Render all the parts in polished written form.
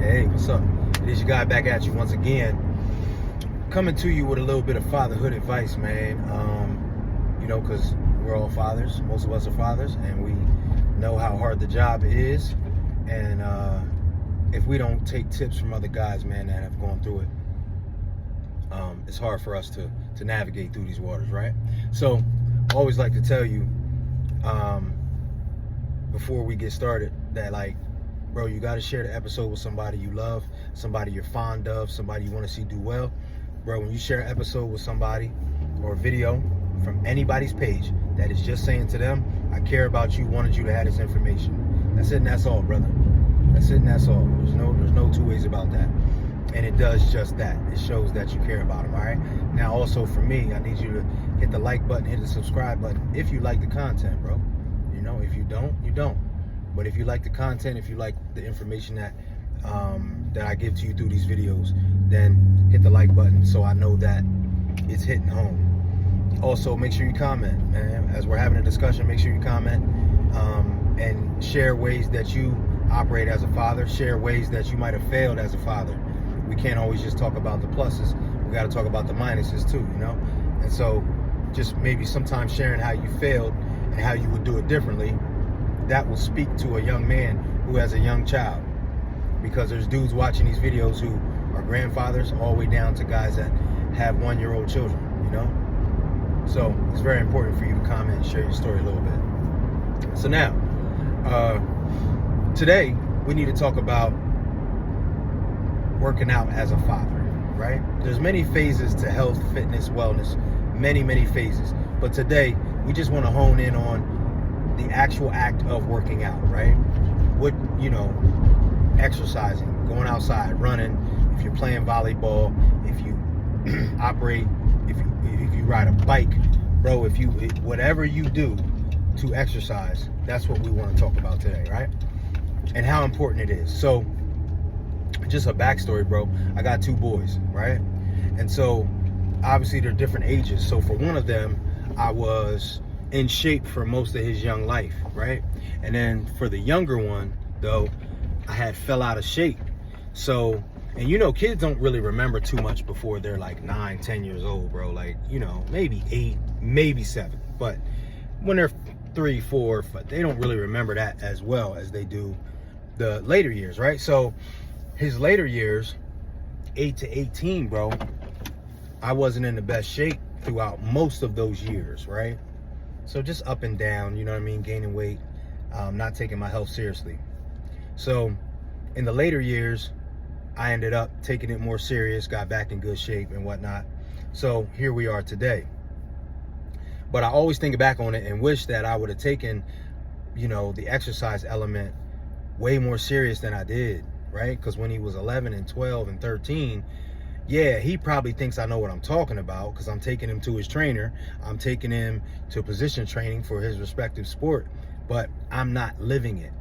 Hey, what's up? It is your guy back at you once again, coming to you with a little bit of fatherhood advice, man. Because we're all fathers. Most of us are fathers, and we know how hard the job is. And if we don't take tips from other guys, man, that have gone through it, it's hard for us to navigate through these waters, right? So, I always like to tell you, before we get started, that bro, you got to share the episode with somebody you love, somebody you're fond of, somebody you want to see do well. Bro, when you share an episode with somebody or a video from anybody's page that is just saying to them, I care about you, wanted you to have this information. That's it and that's all, brother. That's it and that's all. There's no two ways about that. And it does just that. It shows that you care about them, all right? Now, also for me, I need you to hit the like button, hit the subscribe button if you like the content, bro. You know, if you don't, you don't. But if you like the content, if you like the information that I give to you through these videos, then hit the like button so I know that it's hitting home. Also, make sure you comment, man. As we're having a discussion, make sure you comment and share ways that you operate as a father. Share ways that you might have failed as a father. We can't always just talk about the pluses. We got to talk about the minuses too, you know? And so just maybe sometimes sharing how you failed and how you would do it differently, that will speak to a young man who has a young child. Because there's dudes watching these videos who are grandfathers all the way down to guys that have 1-year-old children, you know? So it's very important for you to comment and share your story a little bit. So now, today we need to talk about working out as a father, right? There's many phases to health, fitness, wellness, many phases. But today we just want to hone in on the actual act of working out, right? What, exercising, going outside, running, if you're playing volleyball, if you operate, if you ride a bike, bro, whatever you do to exercise, that's what we want to talk about today, right? And how important it is. So, just a backstory, bro. I got 2 boys, right? And so, obviously, they're different ages. So, for one of them, I was in shape for most of his young life, right? And then for the younger one, though, I had fell out of shape. So, and kids don't really remember too much before they're like 9, 10 years old, bro. Like, maybe 8, maybe 7. But when they're 3, 4, they don't really remember that as well as they do the later years, right? So his later years, 8 to 18, bro, I wasn't in the best shape throughout most of those years, right? So just up and down, you know what I mean? Gaining weight, not taking my health seriously. So in the later years, I ended up taking it more serious, got back in good shape and whatnot. So here we are today. But I always think back on it and wish that I would have taken, the exercise element way more serious than I did, right? Because when he was 11 and 12 and 13, yeah, he probably thinks I know what I'm talking about because I'm taking him to his trainer. I'm taking him to position training for his respective sport, but I'm not living it,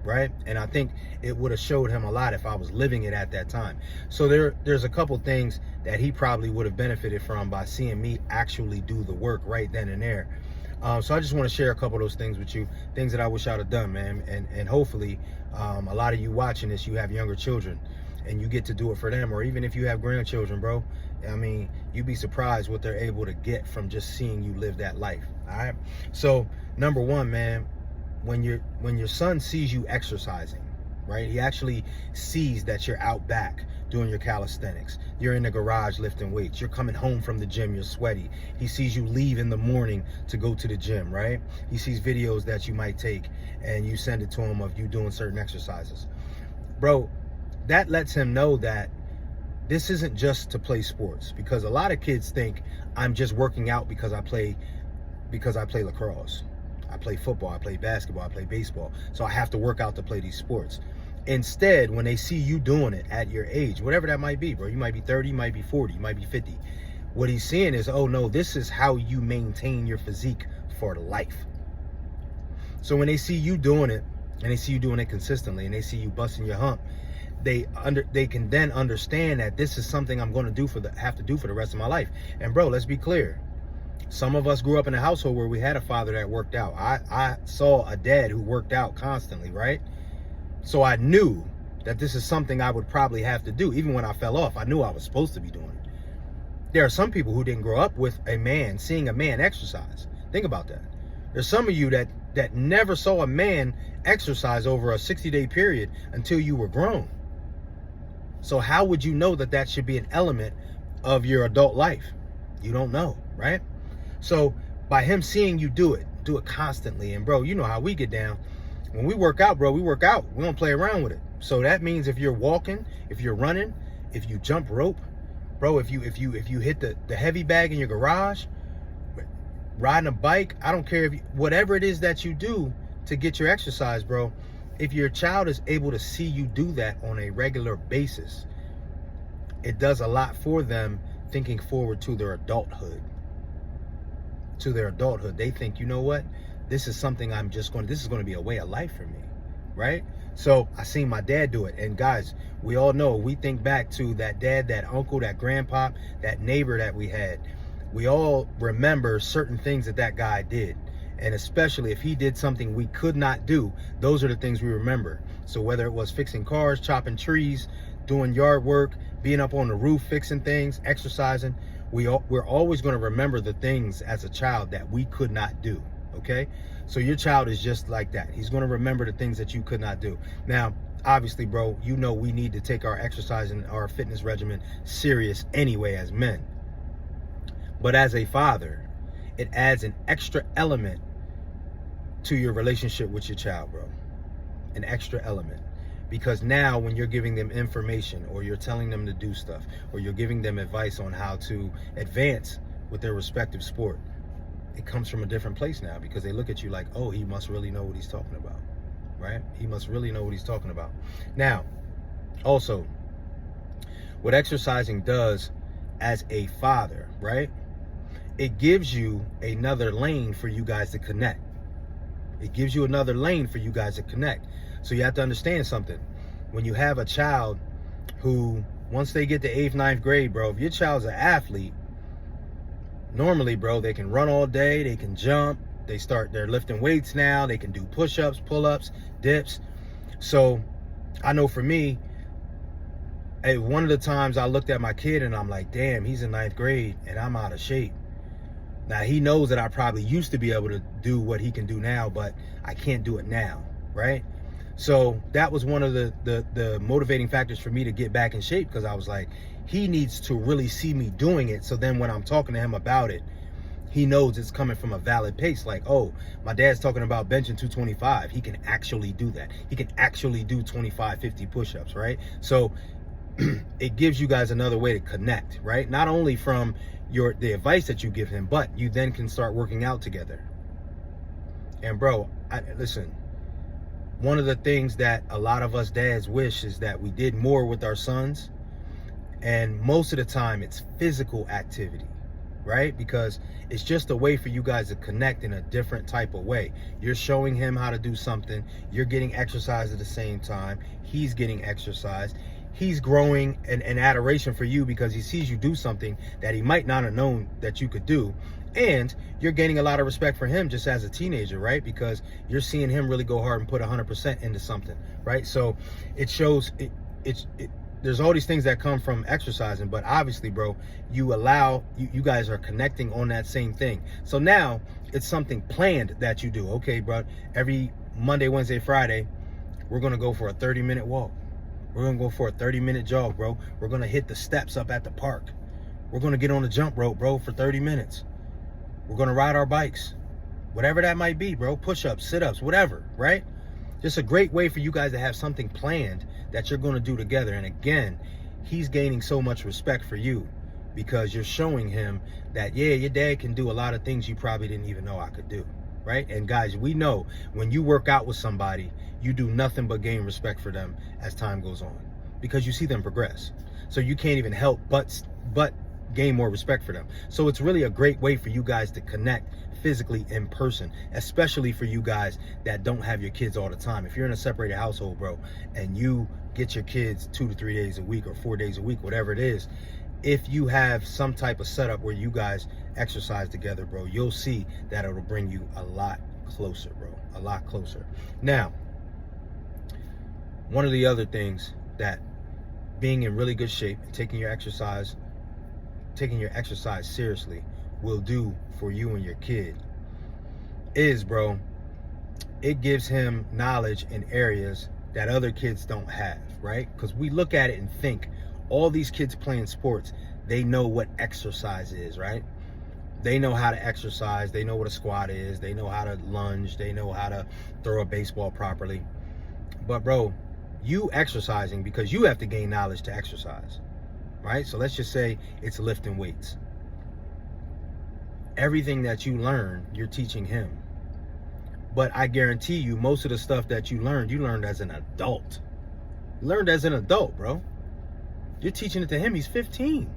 right? And I think it would have showed him a lot if I was living it at that time. So there's a couple things that he probably would have benefited from by seeing me actually do the work right then and there. So I just want to share a couple of those things with you, things that I wish I'd have done, man. And hopefully a lot of you watching this, you have younger children and you get to do it for them. Or even if you have grandchildren, bro, I mean, you'd be surprised what they're able to get from just seeing you live that life. All right. So number one, man, when your son sees you exercising, right? He actually sees that you're out back doing your calisthenics. You're in the garage lifting weights. You're coming home from the gym. You're sweaty. He sees you leave in the morning to go to the gym, right? He sees videos that you might take and you send it to him of you doing certain exercises. Bro, that lets him know that this isn't just to play sports, because a lot of kids think I'm just working out because I play lacrosse. I play football, I play basketball, I play baseball. So I have to work out to play these sports. Instead, when they see you doing it at your age, whatever that might be, bro, you might be 30, you might be 40, you might be 50. What he's seeing is, oh no, this is how you maintain your physique for life. So when they see you doing it, and they see you doing it consistently, and they see you busting your hump, they can then understand that this is something I'm going to have to do for the rest of my life. And bro, let's be clear. Some of us grew up in a household where we had a father that worked out. I saw a dad who worked out constantly, right? So I knew that this is something I would probably have to do. Even when I fell off, I knew I was supposed to be doing it. There are some people who didn't grow up with a man, seeing a man exercise. Think about that. There's some of you that never saw a man exercise over a 60-day period until you were grown. So how would you know that that should be an element of your adult life? You don't know, right? So by him seeing you do it constantly. And bro, you know how we get down. When we work out, bro, we work out. We don't play around with it. So that means if you're walking, if you're running, if you jump rope, bro, if you hit the heavy bag in your garage, riding a bike, I don't care whatever it is that you do to get your exercise, bro, if your child is able to see you do that on a regular basis, it does a lot for them thinking forward to their adulthood. They think, you know what? This is something this is going to be a way of life for me, right? So I seen my dad do it. And guys, we all know, we think back to that dad, that uncle, that grandpa, that neighbor that we had. We all remember certain things that guy did. And especially if he did something we could not do, those are the things we remember. So whether it was fixing cars, chopping trees, doing yard work, being up on the roof, fixing things, exercising, we're always going to remember the things as a child that we could not do. Okay? So your child is just like that. He's going to remember the things that you could not do. Now, obviously, bro, you know we need to take our exercise and our fitness regimen serious anyway as men. But as a father, it adds an extra element to your relationship with your child, bro. An extra element. Because now when you're giving them information, or you're telling them to do stuff, or you're giving them advice on how to advance with their respective sport, it comes from a different place now, because they look at you like, oh, he must really know what he's talking about, right? He must really know what he's talking about. Now, also, what exercising does as a father, right? It gives you another lane for you guys to connect. It gives you another lane for you guys to connect. So you have to understand something. When you have a child who, once they get to 8th, 9th grade, bro, if your child's an athlete, normally, bro, they can run all day, they can jump, they're lifting weights now, they can do push-ups, pull-ups, dips. So I know for me, one of the times I looked at my kid and I'm like, damn, he's in 9th grade and I'm out of shape. Now, he knows that I probably used to be able to do what he can do now, but I can't do it now, right? So that was one of the motivating factors for me to get back in shape, because I was like, he needs to really see me doing it. So then when I'm talking to him about it, he knows it's coming from a valid pace. Like, oh, my dad's talking about benching 225. He can actually do that. He can actually do 25, 50 push-ups, right? So it gives you guys another way to connect, right? Not only from the advice that you give him, but you then can start working out together. And bro, listen, one of the things that a lot of us dads wish is that we did more with our sons. And most of the time it's physical activity, right? Because it's just a way for you guys to connect in a different type of way. You're showing him how to do something. You're getting exercise at the same time. He's getting exercise. He's growing an adoration for you because he sees you do something that he might not have known that you could do. And you're gaining a lot of respect for him just as a teenager, right? Because you're seeing him really go hard and put 100% into something, right? So it shows, there's all these things that come from exercising, but obviously, bro, you guys are connecting on that same thing. So now it's something planned that you do. Okay, bro, every Monday, Wednesday, Friday, we're going to go for a 30-minute walk. We're going to go for a 30-minute jog, bro. We're going to hit the steps up at the park. We're going to get on the jump rope, bro, for 30 minutes. We're going to ride our bikes. Whatever that might be, bro. Push-ups, sit-ups, whatever, right? Just a great way for you guys to have something planned that you're going to do together. And again, he's gaining so much respect for you because you're showing him that, yeah, your dad can do a lot of things you probably didn't even know I could do, right? And guys, we know when you work out with somebody, you do nothing but gain respect for them as time goes on because you see them progress. So you can't even help but gain more respect for them. So it's really a great way for you guys to connect physically in person, especially for you guys that don't have your kids all the time. If you're in a separated household, bro, and you get your kids 2 to 3 days a week or 4 days a week, whatever it is, if you have some type of setup where you guys exercise together, bro, you'll see that it'll bring you a lot closer, bro, a lot closer. Now, One of the other things that being in really good shape and taking your exercise seriously will do for you and your kid is, bro, it gives him knowledge in areas that other kids don't have, right? Because we look at it and think all these kids playing sports, they know what exercise is, right? They know how to exercise. They know what a squat is. They know how to lunge. They know how to throw a baseball properly. But bro, you exercising because you have to gain knowledge to exercise, right? So let's just say it's lifting weights. Everything that you learn, you're teaching him. But I guarantee you, most of the stuff that you learned as an adult. You learned as an adult, bro. You're teaching it to him. He's 15.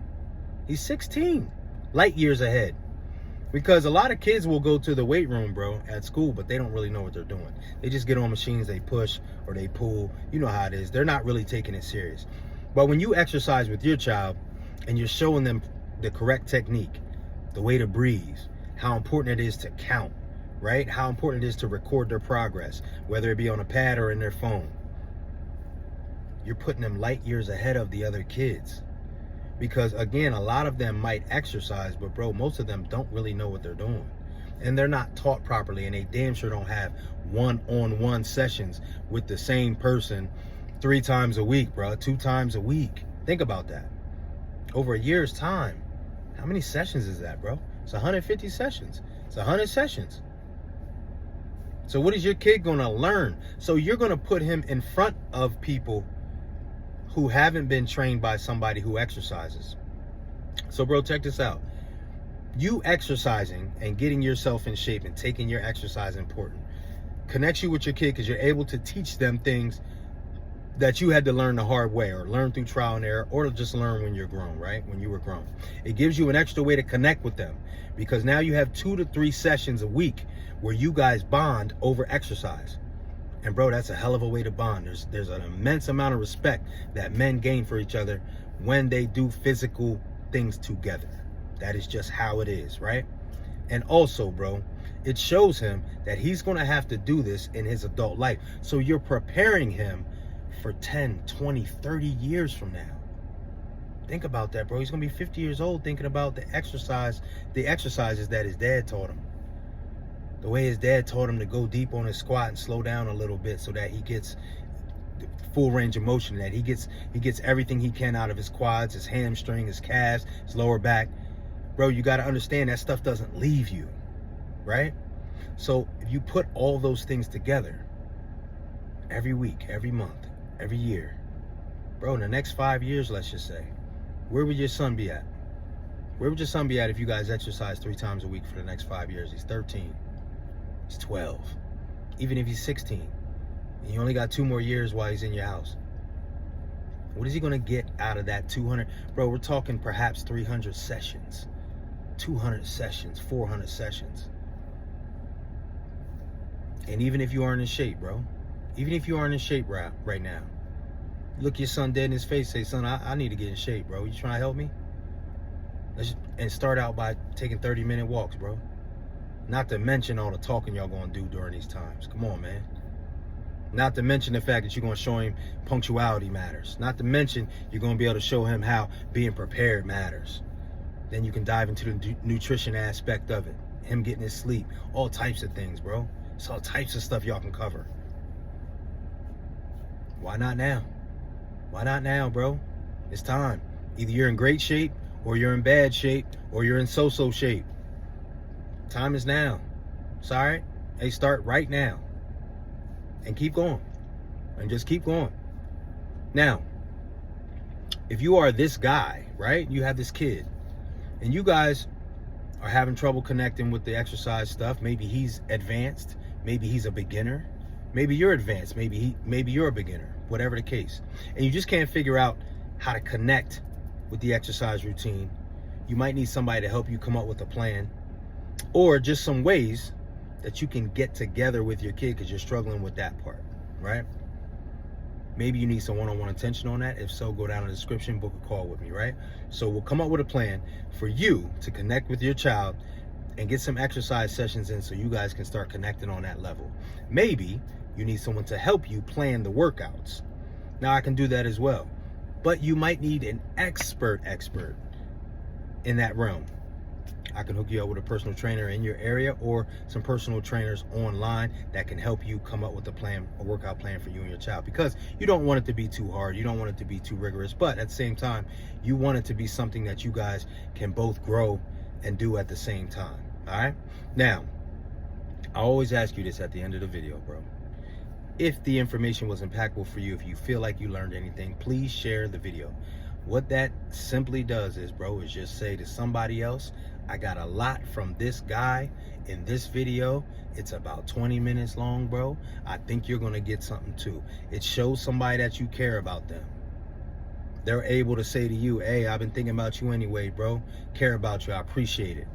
He's 16. Light years ahead. Because a lot of kids will go to the weight room, bro, at school, but they don't really know what they're doing. They just get on machines, they push or they pull. You know how it is. They're not really taking it serious. But when you exercise with your child and you're showing them the correct technique, the way to breathe, how important it is to count, right? How important it is to record their progress, whether it be on a pad or in their phone. You're putting them light years ahead of the other kids. Because again, a lot of them might exercise, but bro, most of them don't really know what they're doing. And they're not taught properly, and they damn sure don't have one-on-one sessions with the same person 3 times a week, bro, 2 times a week. Think about that. Over a year's time, how many sessions is that, bro? It's 150 sessions. It's 100 sessions. So what is your kid gonna learn? So you're gonna put him in front of people who haven't been trained by somebody who exercises. So bro, check this out. You exercising and getting yourself in shape and taking your exercise important connects you with your kid because you're able to teach them things that you had to learn the hard way or learn through trial and error or just learn when you're grown, right? When you were grown. It gives you an extra way to connect with them because now you have 2 to 3 sessions a week where you guys bond over exercise. And bro, that's a hell of a way to bond. There's an immense amount of respect that men gain for each other when they do physical things together. That is just how it is, right? And also, bro, it shows him that he's going to have to do this in his adult life. So you're preparing him for 10, 20, 30 years from now. Think about that, bro. He's going to be 50 years old thinking about the exercises that his dad taught him. The way his dad taught him to go deep on his squat and slow down a little bit so that he gets full range of motion, that he gets everything he can out of his quads, his hamstring, his calves, his lower back. Bro, you got to understand that stuff doesn't leave you, right? So if you put all those things together every week, every month, every year, bro, in the next 5 years, let's just say, where would your son be at? Where would your son be at if you guys exercise 3 times a week for the next 5 years? He's 13. He's 12. Even if he's 16. And you only got 2 more years while he's in your house. What is he going to get out of that 200? Bro, we're talking perhaps 300 sessions. 200 sessions, 400 sessions. And even if you aren't in shape, bro. Even if you aren't in shape right now. Look your son dead in his face, say, son, I need to get in shape, bro. You trying to help me? And start out by taking 30-minute walks, bro. Not to mention all the talking y'all gonna do during these times. Come on, man. Not to mention the fact that you're gonna show him punctuality matters. Not to mention you're gonna be able to show him how being prepared matters. Then you can dive into the nutrition aspect of it. Him getting his sleep. All types of things, bro. It's all types of stuff y'all can cover. Why not now? Why not now, bro? It's time. Either you're in great shape or you're in bad shape or you're in so-so shape. Time is now. Sorry. Hey, start right now. And keep going. And just keep going. Now, if you are this guy, right? You have this kid. And you guys are having trouble connecting with the exercise stuff. Maybe he's advanced. Maybe he's a beginner. Maybe you're advanced. Maybe you're a beginner. Whatever the case. And you just can't figure out how to connect with the exercise routine. You might need somebody to help you come up with a plan. Or just some ways that you can get together with your kid because you're struggling with that part, right? Maybe you need some one-on-one attention on that. If so, go down in the description, book a call with me, right? So we'll come up with a plan for you to connect with your child and get some exercise sessions in so you guys can start connecting on that level. Maybe you need someone to help you plan the workouts. Now I can do that as well. But you might need an expert in that realm. I can hook you up with a personal trainer in your area or some personal trainers online that can help you come up with a plan, a workout plan for you and your child, because you don't want it to be too hard. You don't want it to be too rigorous, but at the same time, you want it to be something that you guys can both grow and do at the same time. All right. Now, I always ask you this at the end of the video, bro. If the information was impactful for you, if you feel like you learned anything, please share the video. What that simply does is, bro, is just say to somebody else, I got a lot from this guy in this video. It's about 20 minutes long, bro. I think you're gonna get something too. It shows somebody that you care about them. They're able to say to you, hey, I've been thinking about you anyway, bro. Care about you, I appreciate it.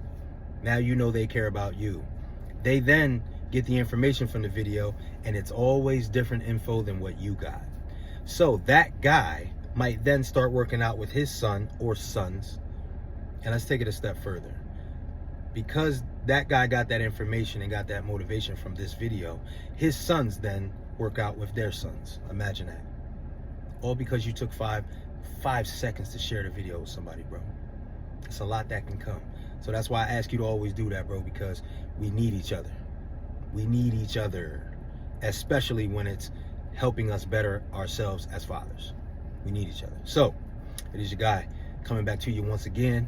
Now you know they care about you. They then get the information from the video, and it's always different info than what you got. So that guy might then start working out with his son or sons. And let's take it a step further. Because that guy got that information and got that motivation from this video, his sons then work out with their sons. Imagine that. All because you took five seconds to share the video with somebody, bro. It's a lot that can come. So that's why I ask you to always do that, bro, because we need each other. We need each other, especially when it's helping us better ourselves as fathers. We need each other. So it is your guy coming back to you once again.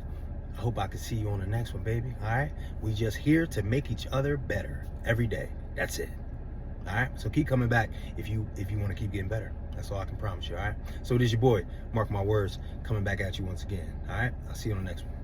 I hope I can see you on the next one, baby. All right. We just here to make each other better every day. That's it. All right. So keep coming back if you want to keep getting better. That's all I can promise you. All right. So it is your boy, Mark my words, coming back at you once again. All right. I'll see you on the next one.